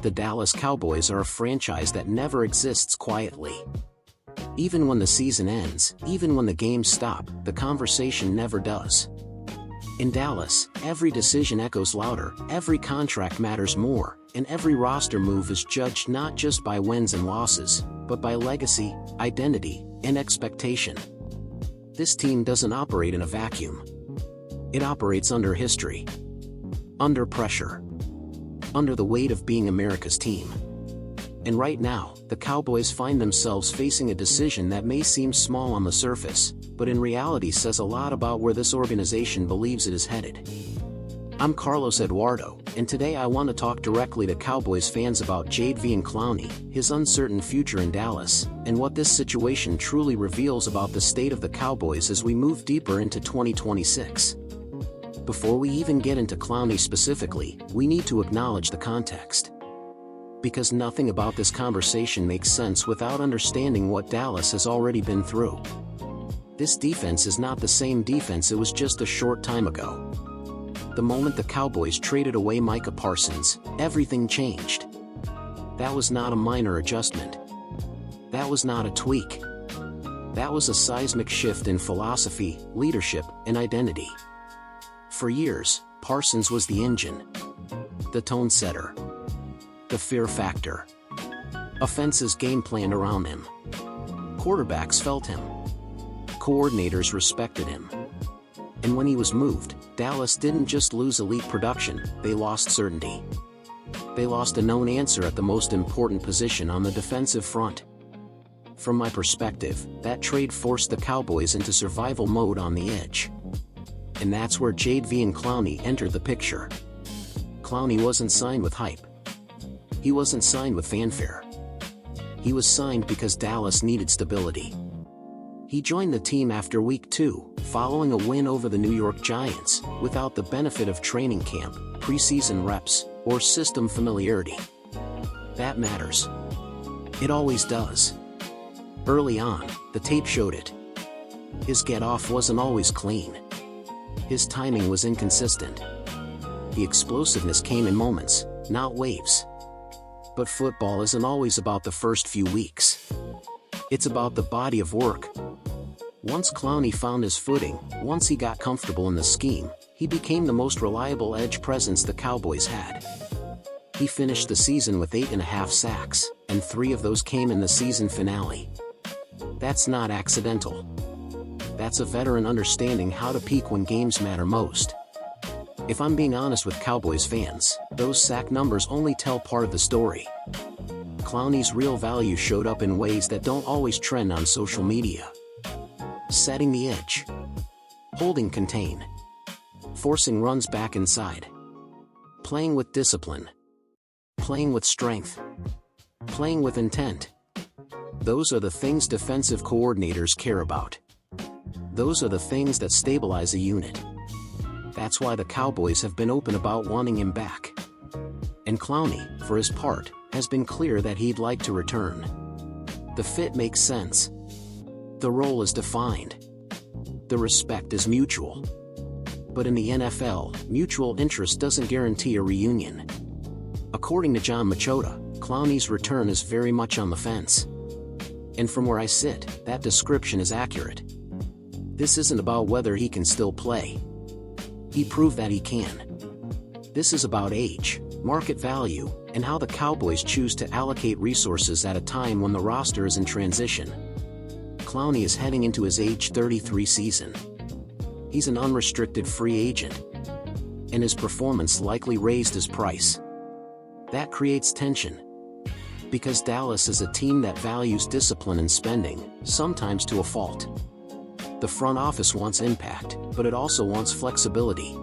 The Dallas Cowboys are a franchise that never exists quietly. Even when the season ends, even when the games stop, the conversation never does. In Dallas, every decision echoes louder, every contract matters more, and every roster move is judged not just by wins and losses, but by legacy, identity, and expectation. This team doesn't operate in a vacuum. It operates under history, under pressure, under the weight of being America's team. And right now, the Cowboys find themselves facing a decision that may seem small on the surface, but in reality says a lot about where this organization believes it is headed. I'm Carlos Eduardo, and today I want to talk directly to Cowboys fans about Jadeveon Clowney, his uncertain future in Dallas, and what this situation truly reveals about the state of the Cowboys as we move deeper into 2026. Before we even get into Clowney specifically, we need to acknowledge the context. Because nothing about this conversation makes sense without understanding what Dallas has already been through. This defense is not the same defense it was just a short time ago. The moment the Cowboys traded away Micah Parsons, everything changed. That was not a minor adjustment. That was not a tweak. That was a seismic shift in philosophy, leadership, and identity. For years, Parsons was the engine, the tone setter, the fear factor. Offenses game planned around him. Quarterbacks felt him. Coordinators respected him. And when he was moved, Dallas didn't just lose elite production, they lost certainty. They lost a known answer at the most important position on the defensive front. From my perspective, that trade forced the Cowboys into survival mode on the edge. And that's where Jadeveon Clowney entered the picture. Clowney wasn't signed with hype. He wasn't signed with fanfare. He was signed because Dallas needed stability. He joined the team after Week 2, following a win over the New York Giants, without the benefit of training camp, preseason reps, or system familiarity. That matters. It always does. Early on, the tape showed it. His get-off wasn't always clean. His timing was inconsistent. The explosiveness came in moments, not waves. But football isn't always about the first few weeks. It's about the body of work. Once Clowney found his footing, once he got comfortable in the scheme, he became the most reliable edge presence the Cowboys had. He finished the season with 8.5 sacks, and 3 of those came in the season finale. That's not accidental. That's a veteran understanding how to peak when games matter most. If I'm being honest with Cowboys fans, those sack numbers only tell part of the story. Clowney's real value showed up in ways that don't always trend on social media. Setting the edge. Holding contain. Forcing runs back inside. Playing with discipline. Playing with strength. Playing with intent. Those are the things defensive coordinators care about. Those are the things that stabilize a unit. That's why the Cowboys have been open about wanting him back. And Clowney, for his part, has been clear that he'd like to return. The fit makes sense. The role is defined. The respect is mutual. But in the NFL, mutual interest doesn't guarantee a reunion. According to John Machota, Clowney's return is very much on the fence. And from where I sit, that description is accurate. This isn't about whether he can still play. He proved that he can. This is about age, market value, and how the Cowboys choose to allocate resources at a time when the roster is in transition. Clowney is heading into his age 33 season. He's an unrestricted free agent. And his performance likely raised his price. That creates tension. Because Dallas is a team that values discipline and spending, sometimes to a fault. The front office wants impact, but it also wants flexibility.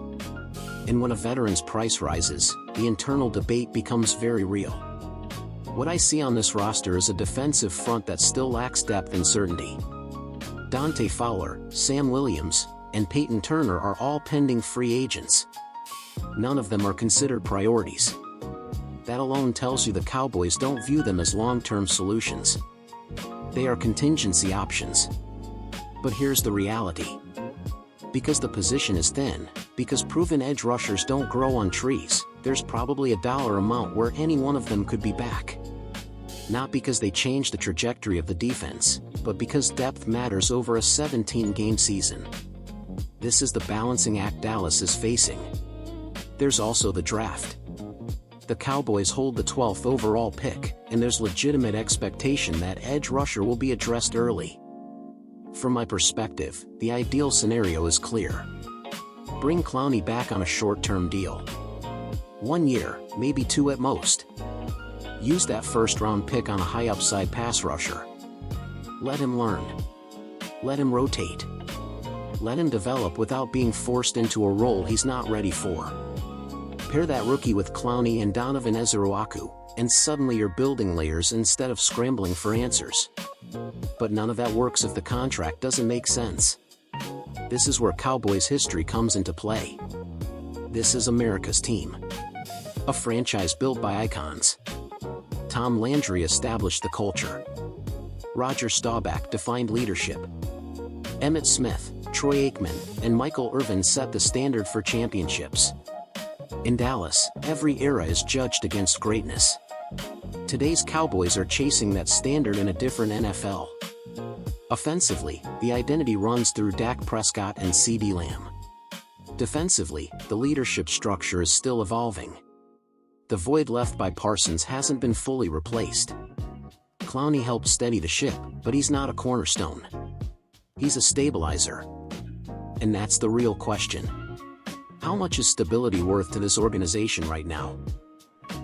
And when a veteran's price rises, the internal debate becomes very real. What I see on this roster is a defensive front that still lacks depth and certainty. Dante Fowler, Sam Williams, and Peyton Turner are all pending free agents. None of them are considered priorities. That alone tells you the Cowboys don't view them as long-term solutions. They are contingency options. But here's the reality. Because the position is thin, because proven edge rushers don't grow on trees, there's probably a dollar amount where any one of them could be back. Not because they changed the trajectory of the defense, but because depth matters over a 17-game season. This is the balancing act Dallas is facing. There's also the draft. The Cowboys hold the 12th overall pick, and there's legitimate expectation that edge rusher will be addressed early. From my perspective, the ideal scenario is clear. Bring Clowney back on a short-term deal. 1 year, maybe 2 at most. Use that first-round pick on a high-upside pass rusher. Let him learn. Let him rotate. Let him develop without being forced into a role he's not ready for. Pair that rookie with Clowney and Donovan Ezeruaku, and suddenly you're building layers instead of scrambling for answers. But none of that works if the contract doesn't make sense. This is where Cowboys history comes into play. This is America's team. A franchise built by icons. Tom Landry established the culture. Roger Staubach defined leadership. Emmitt Smith, Troy Aikman, and Michael Irvin set the standard for championships. In Dallas, every era is judged against greatness. Today's Cowboys are chasing that standard in a different NFL. Offensively, the identity runs through Dak Prescott and CeeDee Lamb. Defensively, the leadership structure is still evolving. The void left by Parsons hasn't been fully replaced. Clowney helped steady the ship, but he's not a cornerstone. He's a stabilizer. And that's the real question. How much is stability worth to this organization right now?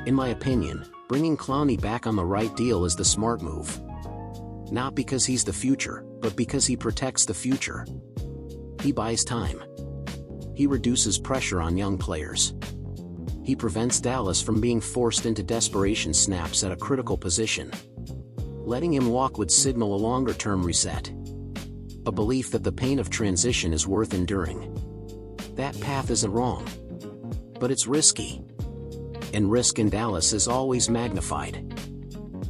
In my opinion, bringing Clowney back on the right deal is the smart move. Not because he's the future, but because he protects the future. He buys time. He reduces pressure on young players. He prevents Dallas from being forced into desperation snaps at a critical position. Letting him walk would signal a longer-term reset. A belief that the pain of transition is worth enduring. That path isn't wrong. But it's risky. And risk in Dallas is always magnified.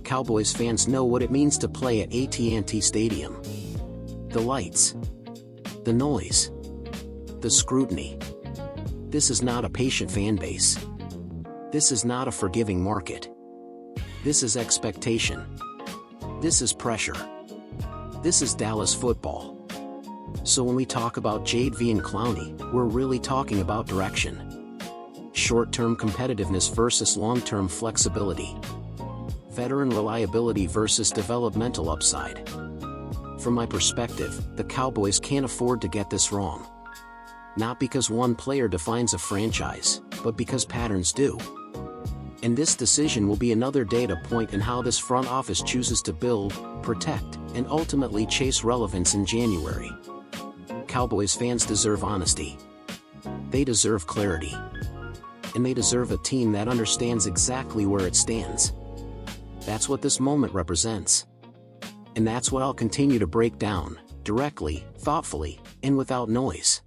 Cowboys fans know what it means to play at AT&T Stadium. The lights. The noise. The scrutiny. This is not a patient fan base. This is not a forgiving market. This is expectation. This is pressure. This is Dallas football. So when we talk about JV and Clowney, we're really talking about direction. Short-term competitiveness versus long-term flexibility. Veteran reliability versus developmental upside. From my perspective, the Cowboys can't afford to get this wrong. Not because one player defines a franchise, but because patterns do. And this decision will be another data point in how this front office chooses to build, protect, and ultimately chase relevance in January. Cowboys fans deserve honesty. They deserve clarity. And they deserve a team that understands exactly where it stands. That's what this moment represents. And that's what I'll continue to break down, directly, thoughtfully, and without noise.